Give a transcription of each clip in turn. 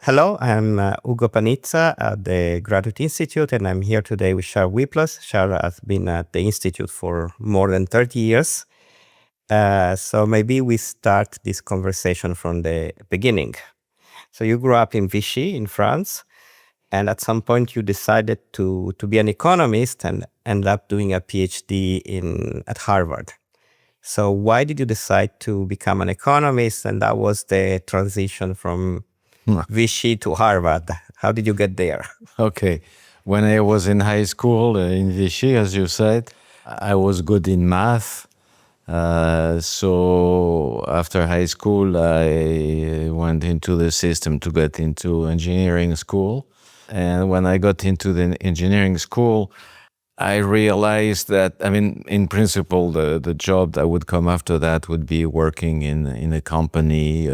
Hello, I'm Ugo Panizza at the Graduate Institute, and I'm here today with Charles Wyplosz. Charles has been at the Institute for more than 30 years. So maybe we start this conversation from the beginning. So you grew up in Vichy in France, and at some point you decided to be an economist and ended up doing a PhD at Harvard. So why did you decide to become an economist? And that was the transition from Vichy to Harvard. How did you get there? Okay. When I was in high school in Vichy, as you said, I was good in math. So after high school, I went into the system to get into engineering school. And when I got into the engineering school, I realized that, in principle, the job that would come after that would be working in a company,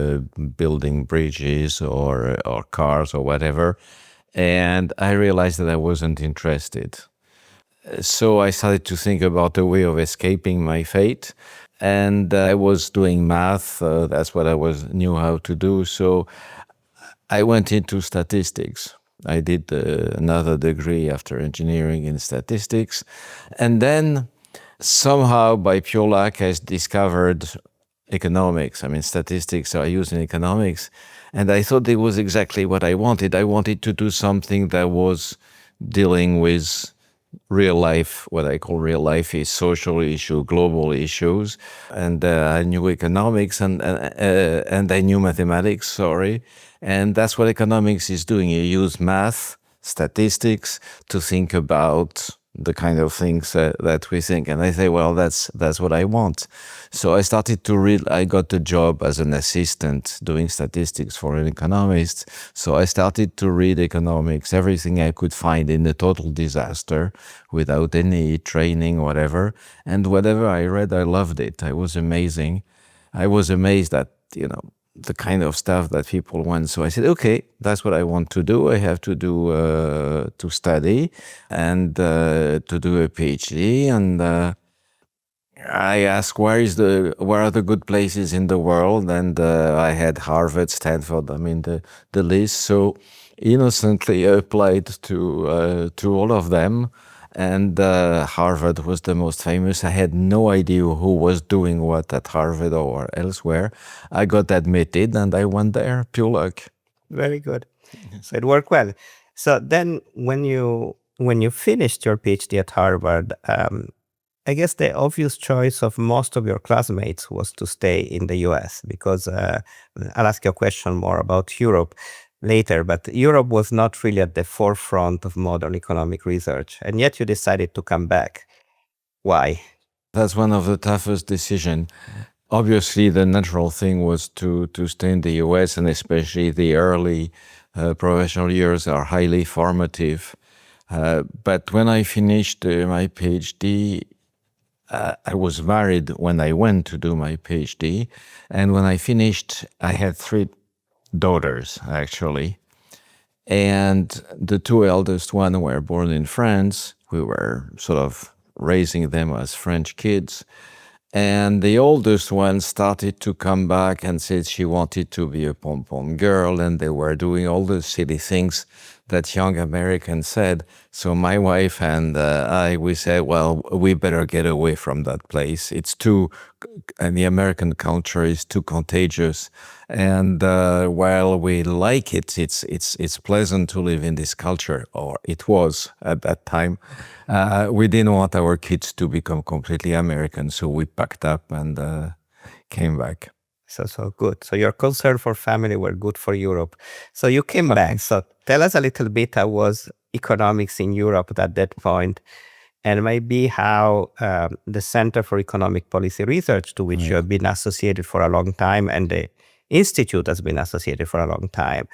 building bridges or cars or whatever. And I realized that I wasn't interested. So I started to think about a way of escaping my fate. And I was doing math. That's what knew how to do. So I went into statistics. I did another degree after engineering in statistics. And then somehow by pure luck, I discovered economics. Statistics are used in economics. And I thought it was exactly what I wanted. I wanted to do something that was dealing with real life. What I call real life is social issue, global issues. And I knew economics and I knew mathematics, sorry. And that's what economics is doing. You use math, statistics to think about the kind of things that we think. And I say, well, that's what I want. So I started to read. I got a job as an assistant doing statistics for an economist. So I started to read economics, everything I could find in a total disaster without any training, whatever. And whatever I read, I loved it. It was amazing. I was amazed at, the kind of stuff that people want. So I said, okay, that's what I want to do. I have to do, to study and to do a PhD. And I asked, where are the good places in the world? And I had Harvard, Stanford, the list. So innocently I applied to all of them. And Harvard was the most famous. I had no idea who was doing what at Harvard or elsewhere. I got admitted and I went there, pure luck. Very good. So it worked well. So then when you finished your PhD at Harvard, I guess the obvious choice of most of your classmates was to stay in the US because I'll ask you a question more about Europe later, but Europe was not really at the forefront of modern economic research, and yet you decided to come back. Why? That's one of the toughest decisions. Obviously, the natural thing was to stay in the US, and especially the early professional years are highly formative. But when I finished my PhD, I was married when I went to do my PhD. And when I finished, I had 3 daughters, actually. And the 2 eldest ones were born in France. We were sort of raising them as French kids. And the oldest one started to come back and said she wanted to be a pom-pom girl, and they were doing all the silly things that young Americans said. So my wife and we said, well, we better get away from that place. And the American culture is too contagious. And while we like it, it's pleasant to live in this culture, or it was at that time. We didn't want our kids to become completely American, so we packed up and came back. So good. So your concern for family were good for Europe. So you came back. So tell us a little bit how was economics in Europe at that point, and maybe how the Center for Economic Policy Research, to which you have been associated for a long time, and the Institute has been associated for a long time,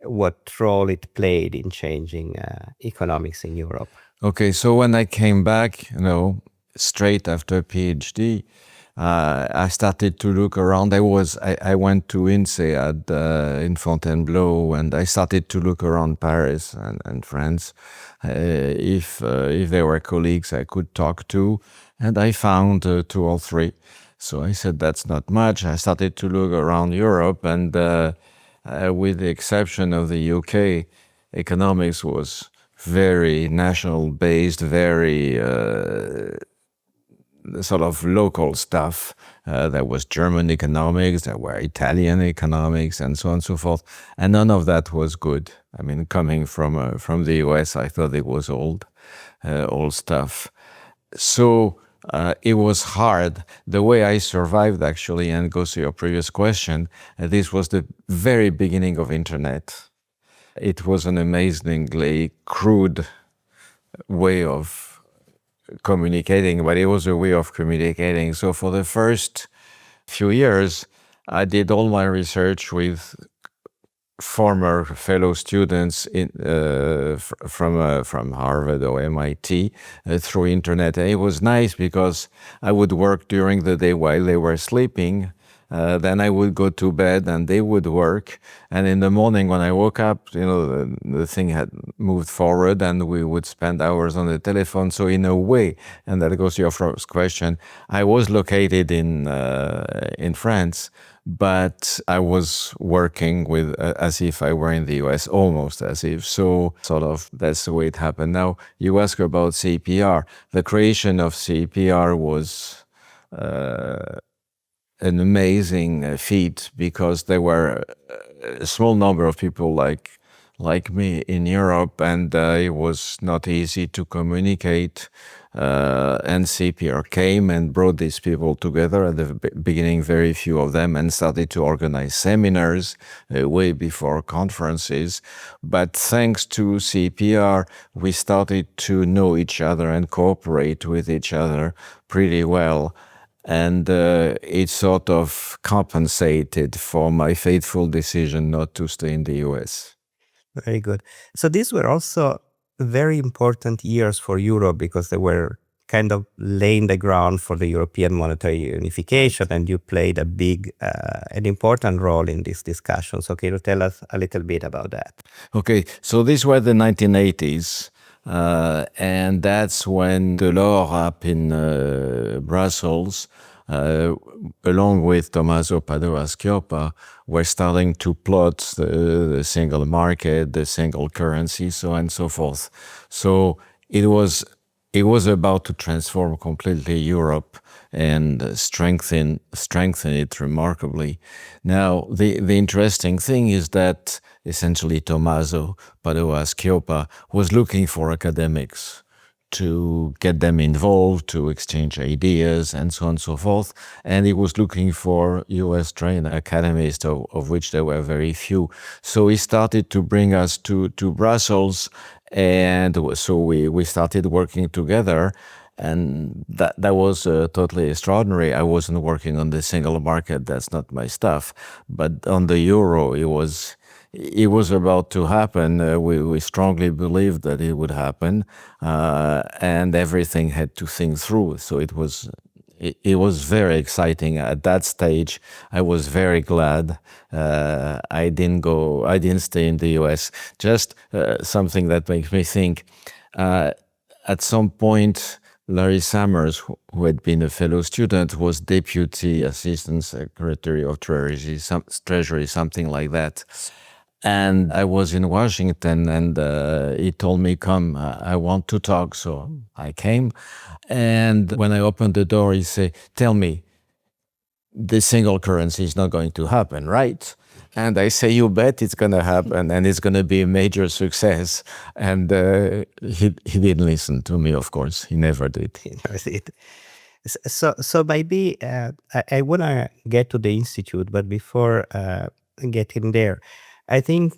what role it played in changing economics in Europe. Okay, so when I came back, straight after PhD, I started to look around. I went to INSEAD in Fontainebleau, and I started to look around Paris and France if there were colleagues I could talk to, and I found 2 or 3. So I said, that's not much. I started to look around Europe, and With the exception of the UK, economics was very national based, very sort of local stuff. There was German economics, there were Italian economics, and so on and so forth. And none of that was good. I mean, coming from the US, I thought it was old stuff. So it was hard. The way I survived, actually, and goes to your previous question, this was the very beginning of internet. It was an amazingly crude way of communicating, but it was a way of communicating. So for the first few years, I did all my research with former fellow students from Harvard or MIT through internet. And it was nice because I would work during the day while they were sleeping. Then I would go to bed and they would work. And in the morning when I woke up, the thing had moved forward and we would spend hours on the telephone. So in a way, and that goes to your first question, I was located in France, but I was working with as if I were in the US, almost as if. So sort of that's the way it happened. Now you ask about CPR. The creation of CPR was an amazing feat because there were a small number of people like me in Europe, and it was not easy to communicate. And CPR came and brought these people together at the beginning, very few of them, and started to organize seminars way before conferences. But thanks to CPR, we started to know each other and cooperate with each other pretty well. And it sort of compensated for my fateful decision not to stay in the US. Very good. So these were also very important years for Europe because they were kind of laying the ground for the European monetary unification, and you played a big, an important role in this discussion. So can you tell us a little bit about that? Okay, so these were the 1980s. And that's when Delors up in Brussels, along with Tommaso Padoa-Schioppa, were starting to plot the single market, the single currency, so on and so forth. So it was about to transform completely Europe and strengthen it remarkably. Now, the interesting thing is that essentially Tommaso Padoa-Schioppa was looking for academics to get them involved, to exchange ideas, and so on and so forth. And he was looking for US-trained academists, of which there were very few. So he started to bring us to Brussels, and so we started working together. And that was totally extraordinary. I wasn't working on the single market, that's not my stuff. But on the euro, it was about to happen. We strongly believed that it would happen, and everything had to think through. So it was very exciting at that stage. I was very glad I didn't stay in the US. Just something that makes me think. At some point, Larry Summers, who had been a fellow student, was Deputy Assistant Secretary of Treasury, something like that. And I was in Washington, and he told me, come, I want to talk. So I came. And when I opened the door, he said, tell me, the single currency is not going to happen, right? And I say, you bet it's going to happen, and it's going to be a major success. And he didn't listen to me, of course. He never did. So maybe I want to get to the Institute, but before getting there, I think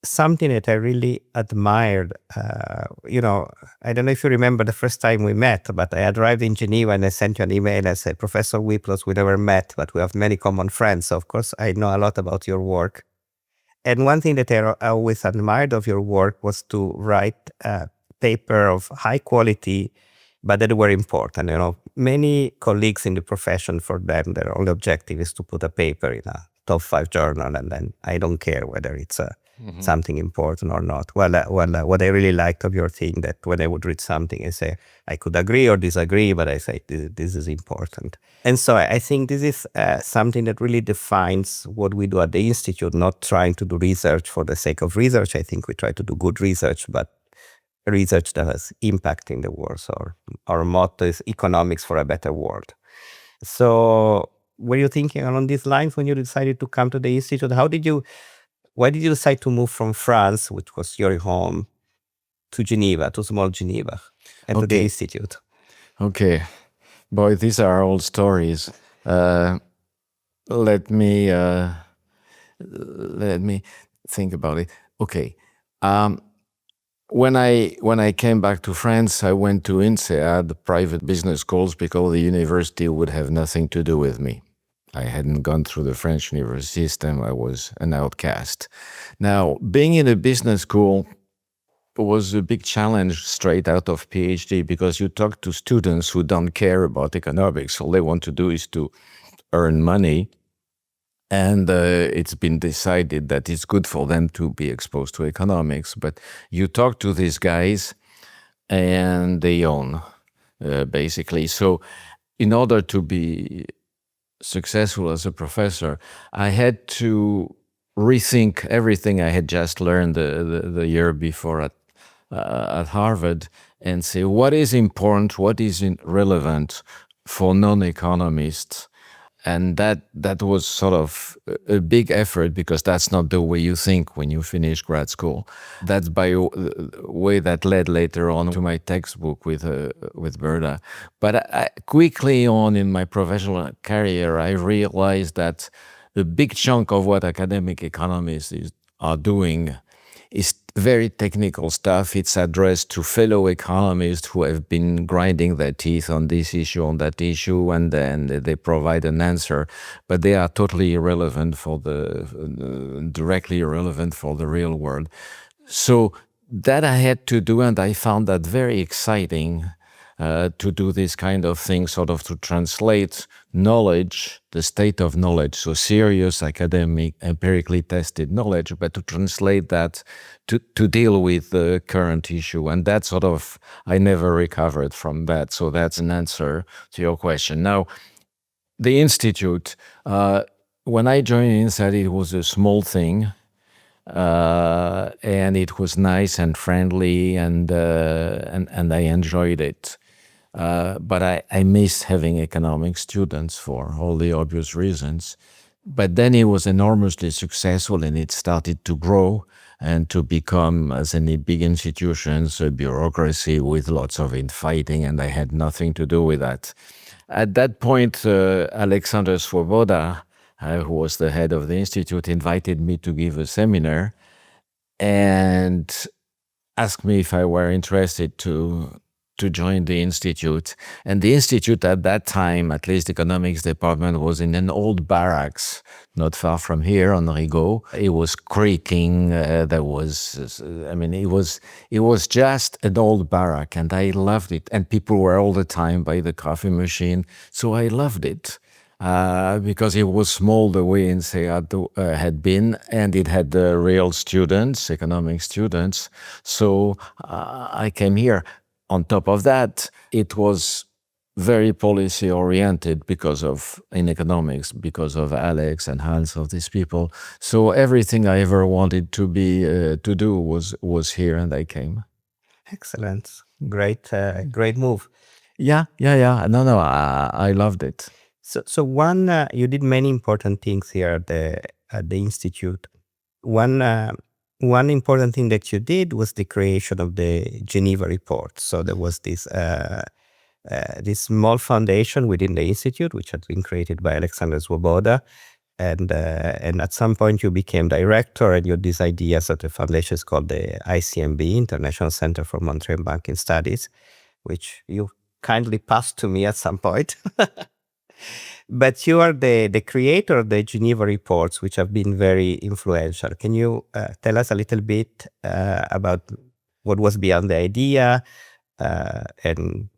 something that I really admired, I don't know if you remember the first time we met, but I arrived in Geneva and I sent you an email. I said, Professor Wyplosz, we never met, but we have many common friends. So of course, I know a lot about your work. And one thing that I always admired of your work was to write a paper of high quality, but that were important. Many colleagues in the profession, for them, their only objective is to put a paper in a top 5 journal, and then I don't care whether it's Mhm. something important or not. What I really liked of your thing, that when I would read something, I say I could agree or disagree, but I say this is important. And so I think this is something that really defines what we do at the Institute, not trying to do research for the sake of research. I think we try to do good research, but research that has impact in the world. So our motto is economics for a better world. So were you thinking along these lines when you decided to come to the Institute? Why did you decide to move from France, which was your home, to Geneva, to small Geneva, and to the Okay. Institute? Okay. Boy, these are old stories. Uh, let me let me think about it. Okay. Um, when I came back to France, I went to INSEAD, the private business schools, because the university would have nothing to do with me. I hadn't gone through the French university system. I was an outcast. Now, being in a business school was a big challenge straight out of PhD, because you talk to students who don't care about economics. All they want to do is to earn money. And it's been decided that it's good for them to be exposed to economics. But you talk to these guys and they own, basically. So in order to be successful as a professor, I had to rethink everything I had just learned the year before at Harvard, and say what is important, what is relevant for non-economists. And that was sort of a big effort, because that's not the way you think when you finish grad school. That's by way that led later on to my textbook with Berta. But quickly on in my professional career, I realized that a big chunk of what academic economists are doing is very technical stuff. It's addressed to fellow economists who have been grinding their teeth on this issue, on that issue, and then they provide an answer. But they are totally irrelevant directly irrelevant for the real world. So that I had to do, and I found that very exciting. To do this kind of thing, sort of to translate knowledge, the state of knowledge, so serious academic, empirically tested knowledge, but to translate that to deal with the current issue. And that sort of, I never recovered from that. So that's an answer to your question. Now, the Institute, when I joined INSEAD, it was a small thing. And it was nice and friendly, and I enjoyed it. But I miss having economic students for all the obvious reasons. But then it was enormously successful, and it started to grow and to become, as any big institutions, a bureaucracy with lots of infighting, and I had nothing to do with that. At that point, Alexander Svoboda, who was the head of the institute, invited me to give a seminar and asked me if I were interested to join the institute. And the institute at that time, at least the economics department, was in an old barracks not far from here on Rigaud. It was creaking. There was, I mean, it was just an old barrack, and I loved it. And people were all the time by the coffee machine, so I loved it. Because it was small the way INSEAD had been, and it had real students, economic students. So I came here. On top of that, it was very policy oriented in economics, because of Alex and Hans, of these people. So everything I ever wanted to do was here, and I came. Excellent. Great move. Yeah. No, I loved it. So one, you did many important things here at the Institute. One important thing that you did was the creation of the Geneva Report. So there was this small foundation within the Institute, which had been created by Alexander Swoboda. And at some point you became director, and you had this idea. So the foundation is called the ICMB, International Center for Monetary and Banking Studies, which you kindly passed to me at some point. But you are the creator of the Geneva Reports, which have been very influential. Can you tell us a little bit about what was beyond the idea and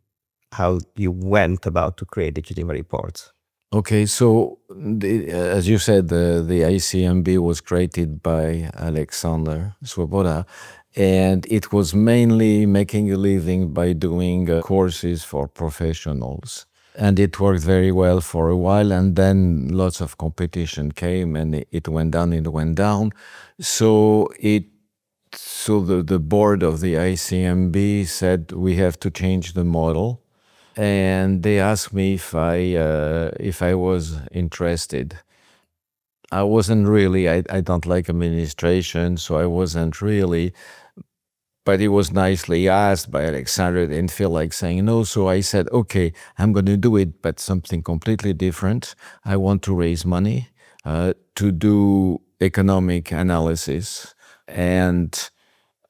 how you went about to create the Geneva Reports? Okay, so as you said, the ICMB was created by Alexander Swoboda, and it was mainly making a living by doing courses for professionals. And it worked very well for a while, and then lots of competition came, and it went down, it went down. So the board of the ICMB said we have to change the model, and they asked me if I was interested. I wasn't really. I don't like administration, so I wasn't really. But it was nicely asked by Alexander. I didn't feel like saying no, so I said, "Okay, I'm going to do it, but something completely different. I want to raise money to do economic analysis, and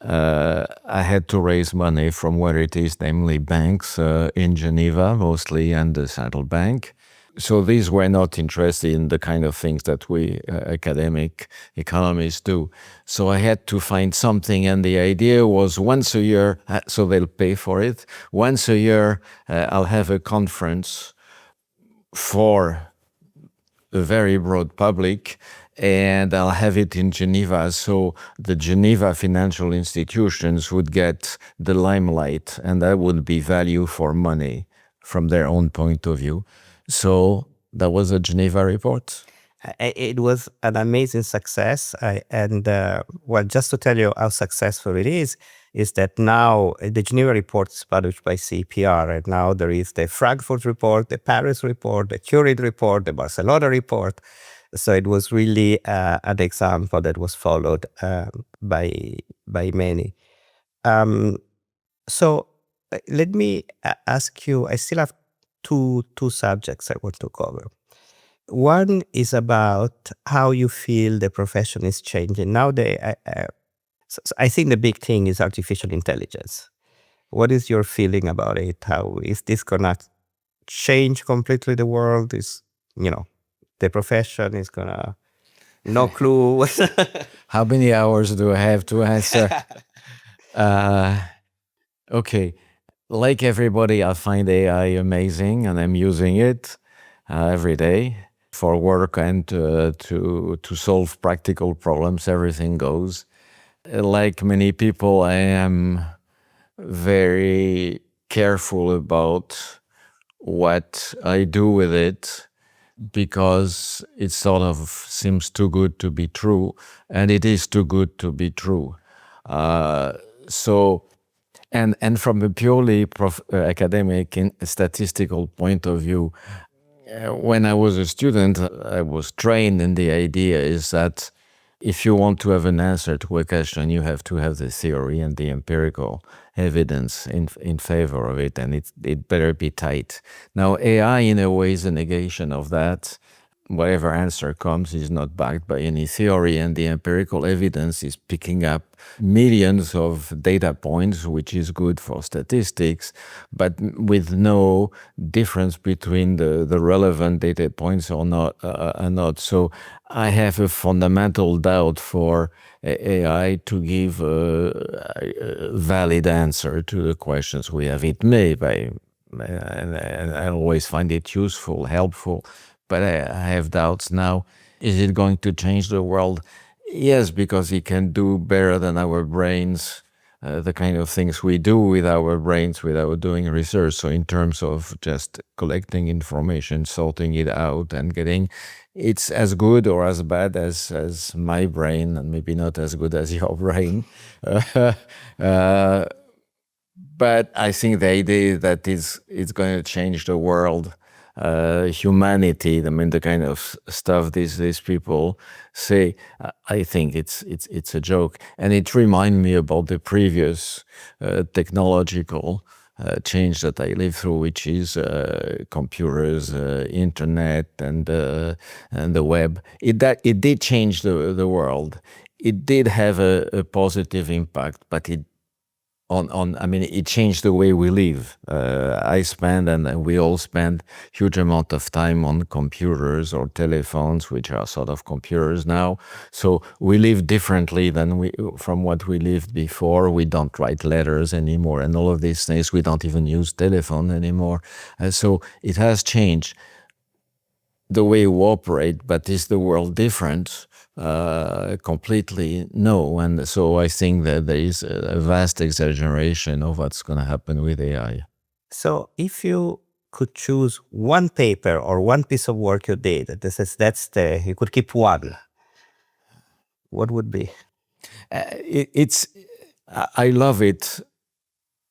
I had to raise money from where it is, namely banks in Geneva mostly, and the central bank. So these were not interested in the kind of things that we academic economists do. So I had to find something, and the idea was once a year, so they'll pay for it. Once a year, I'll have a conference for a very broad public, and I'll have it in Geneva. So the Geneva financial institutions would get the limelight, and that would be value for money from their own point of view. So that was a Geneva report. It was an amazing success. Well, just to tell you how successful it is that now the Geneva report is published by CPR, and now there is the Frankfurt report, the Paris report, the Turin report, the Barcelona report. So it was really an example that was followed by many. So let me ask you. I still have two subjects I want to cover. One is about how you feel the profession is changing. Now, I think the big thing is artificial intelligence. What is your feeling about it? How is this gonna change completely the world? Is, the profession is gonna, no clue. How many hours do I have to answer? Okay. Like everybody, I find AI amazing, and I'm using it every day for work and to solve practical problems. Everything goes. Like many people, I am very careful about what I do with it, because it sort of seems too good to be true, and it is too good to be true. So, and from a purely academic and statistical point of view, when I was a student, I was trained in the idea is that if you want to have an answer to a question, you have to have the theory and the empirical evidence in favor of it, and it better be tight. Now, AI, in a way, is a negation of that. Whatever answer comes is not backed by any theory, and the empirical evidence is picking up millions of data points, which is good for statistics, but with no difference between the relevant data points or not. So I have a fundamental doubt for AI to give a valid answer to the questions we have. It may, and I always find it useful, helpful, but I have doubts now. Is it going to change the world? Yes, because it can do better than our brains, the kind of things we do with our brains without doing research. So in terms of just collecting information, sorting it out, and getting, it's as good or as bad as my brain, and maybe not as good as your brain. But I think the idea that it's going to change the world, humanity, I mean, the kind of stuff these people say, I think it's a joke. And it reminds me about the previous technological change that I lived through, which is computers, internet, and the web. It did change the world. It did have a positive impact, but I mean, it changed the way we live. I spend, and we all spend, huge amount of time on computers or telephones, which are sort of computers now. So we live differently from what we lived before. We don't write letters anymore, and all of these things. We don't even use telephone anymore. So it has changed. the way we operate, but is the world different? Completely no. And so I think that there is a vast exaggeration of what's going to happen with AI. So if you could choose one paper or one piece of work you did, you could keep one, what would be? It's I love it.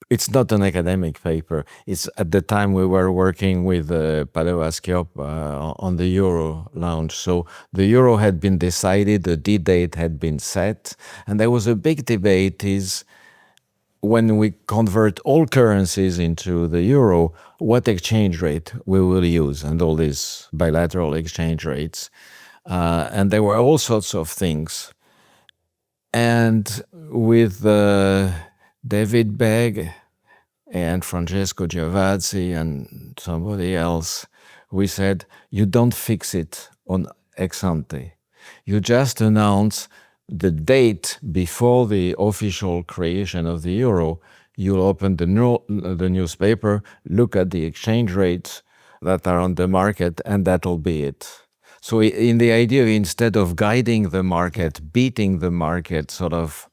It's not an academic paper. It's at the time we were working with Paolo Aschiop on the Euro launch. So the Euro had been decided, the D-date had been set, and there was a big debate is when we convert all currencies into the Euro, what exchange rate we will use, and all these bilateral exchange rates. And there were all sorts of things. And with David Begg and Francesco Giavazzi and somebody else, we said, you don't fix it on ex ante. You just announce the date before the official creation of the euro. You'll open the newspaper, look at the exchange rates that are on the market, and that'll be it. So in the idea, instead of guiding the market, beating the market, sort of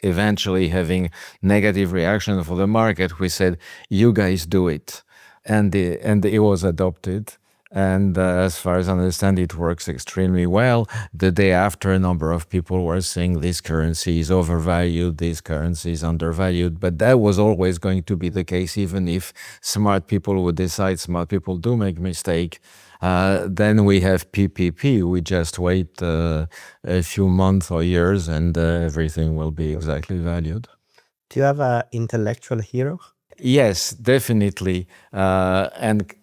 eventually having negative reaction for the market, we said, you guys do it. And it was adopted. And as far as I understand, it works extremely well. The day after, a number of people were saying this currency is overvalued, this currency is undervalued. But that was always going to be the case, even if smart people would decide. Smart people do make mistake. Then we have PPP. We just wait a few months or years, and everything will be exactly valued. Do you have an intellectual hero? Yes, definitely. And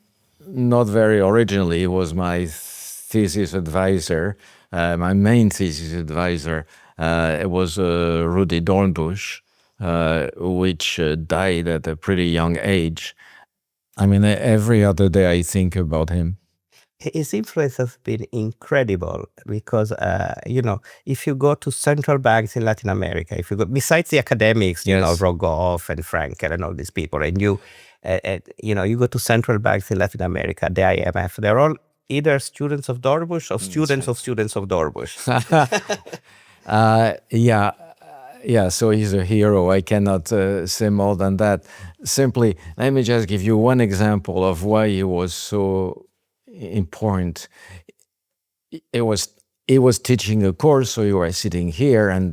not very originally, it was my thesis advisor, my main thesis advisor. It was Rudy Dornbusch, which died at a pretty young age. I mean, every other day I think about him. His influence has been incredible because, if you go to central banks in Latin America, if you go, besides the academics, Yes. Rogoff and Frankel and all these people, and you go to central banks in Latin America, the IMF, they're all either students of Dorbush or students of students of Dorbush. Yeah, so he's a hero. I cannot say more than that. Simply, let me just give you one example of why he was so important. He was teaching a course, so you were sitting here, and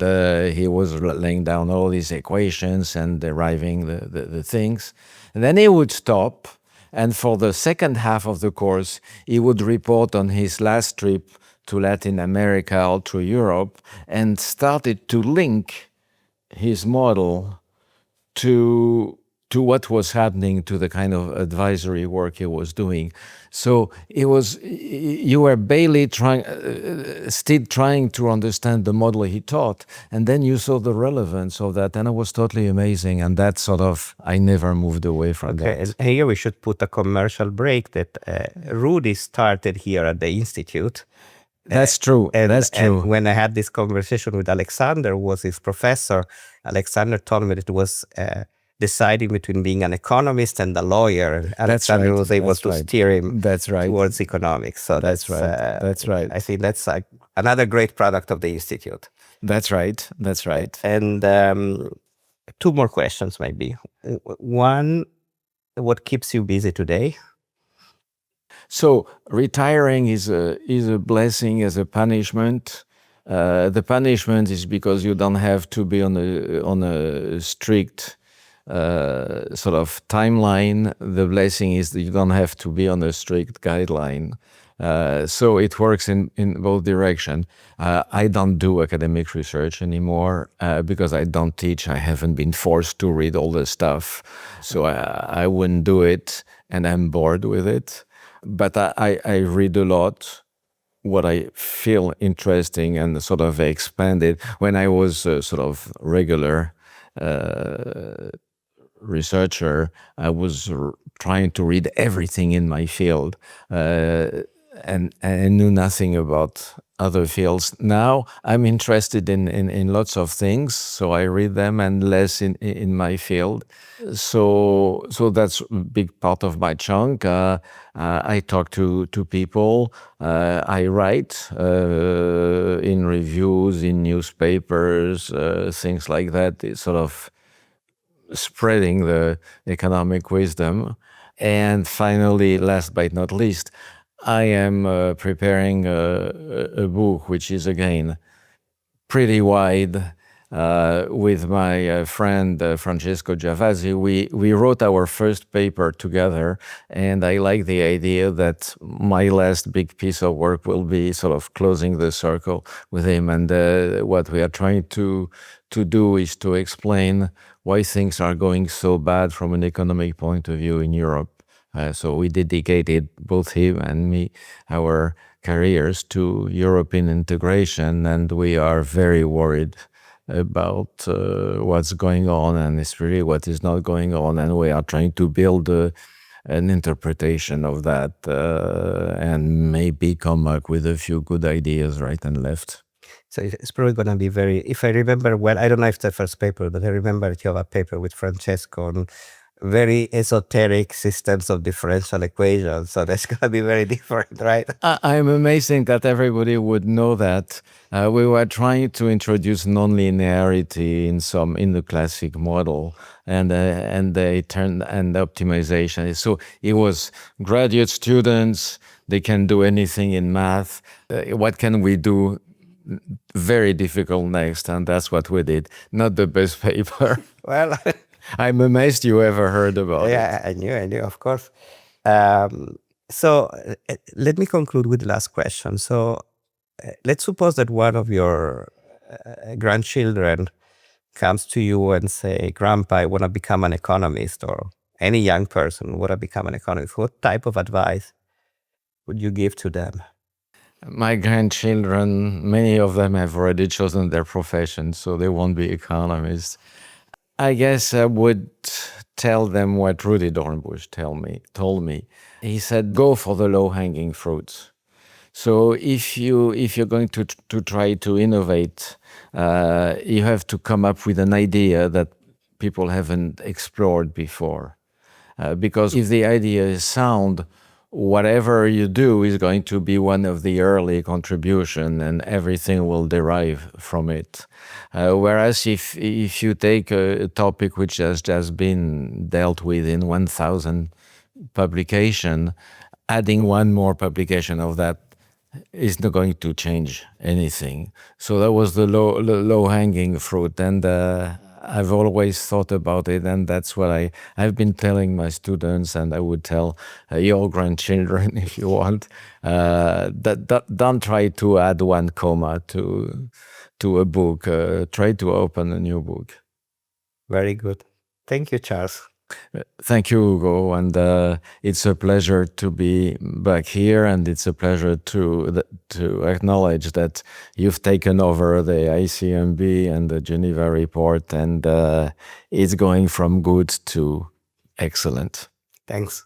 he was laying down all these equations and deriving the things. And then he would stop, and for the second half of the course, he would report on his last trip to Latin America or to Europe, and started to link his model to what was happening, to the kind of advisory work he was doing. So you were barely still trying to understand the model he taught, and then you saw the relevance of that, and it was totally amazing. And that I never moved away from that. And here we should put a commercial break that Rudy started here at the Institute. That's true. That's true. And when I had this conversation with Alexander, who was his professor, Alexander told me that it was deciding between being an economist and a lawyer. And Alexander was able to steer him towards economics. So that's right. That's right. I think that's another great product of the Institute. That's right. That's right. And two more questions, maybe. One, what keeps you busy today? So retiring is a blessing as a punishment. The punishment is because you don't have to be on a strict sort of timeline. The blessing is that you don't have to be on a strict guideline. So it works in both directions. I don't do academic research anymore because I don't teach. I haven't been forced to read all the stuff. So I wouldn't do it, and I'm bored with it. But I read a lot, what I feel interesting, and sort of expand it. When I was sort of regular researcher, I was trying to read everything in my field, and I knew nothing about other fields. Now I'm interested in lots of things, so I read them and less in my field. So that's a big part of my chunk. I talk to people. I write in reviews, in newspapers, things like that. It's sort of spreading the economic wisdom. And finally, last but not least, I am preparing a book which is again pretty wide. With my friend Francesco Giavazzi, we wrote our first paper together, and I like the idea that my last big piece of work will be sort of closing the circle with him. And what we are trying to do is to explain why things are going so bad from an economic point of view in Europe. So we dedicated, both him and me, our careers to European integration, and we are very worried about what's going on, and it's really what is not going on, and we are trying to build an interpretation of that and maybe come up with a few good ideas right and left. So it's probably going to be very, if I remember well, I don't know if the first paper, but I remember that you have a paper with Francesco on very esoteric systems of differential equations. So that's going to be very different, right? I'm amazing that everybody would know that. We were trying to introduce nonlinearity in the classic model, and they turned and optimization. So it was graduate students. They can do anything in math. What can we do? Very difficult next, and that's what we did. Not the best paper. Well, I'm amazed you ever heard about it. yeah, I knew, of course. So let me conclude with the last question. So let's suppose that one of your grandchildren comes to you and say, "Grandpa, I want to become an economist," or any young person want to become an economist. What type of advice would you give to them? My grandchildren, many of them have already chosen their profession, so they won't be economists. I guess I would tell them what Rudy Dornbusch told me. He said, "Go for the low-hanging fruits." So if you're going to try to innovate, you have to come up with an idea that people haven't explored before. Because if the idea is sound, whatever you do is going to be one of the early contribution, and everything will derive from it. Whereas if you take a topic which has just been dealt with in 1,000 publication, adding one more publication of that is not going to change anything. So that was the low-hanging fruit, and I've always thought about it, and that's what I've been telling my students, and I would tell your grandchildren if you want, that don't try to add one comma to a book. Try to open a new book. Very good. Thank you, Charles. Thank you, Hugo, and it's a pleasure to be back here, and it's a pleasure to acknowledge that you've taken over the ICMB and the Geneva report, and it's going from good to excellent. Thanks.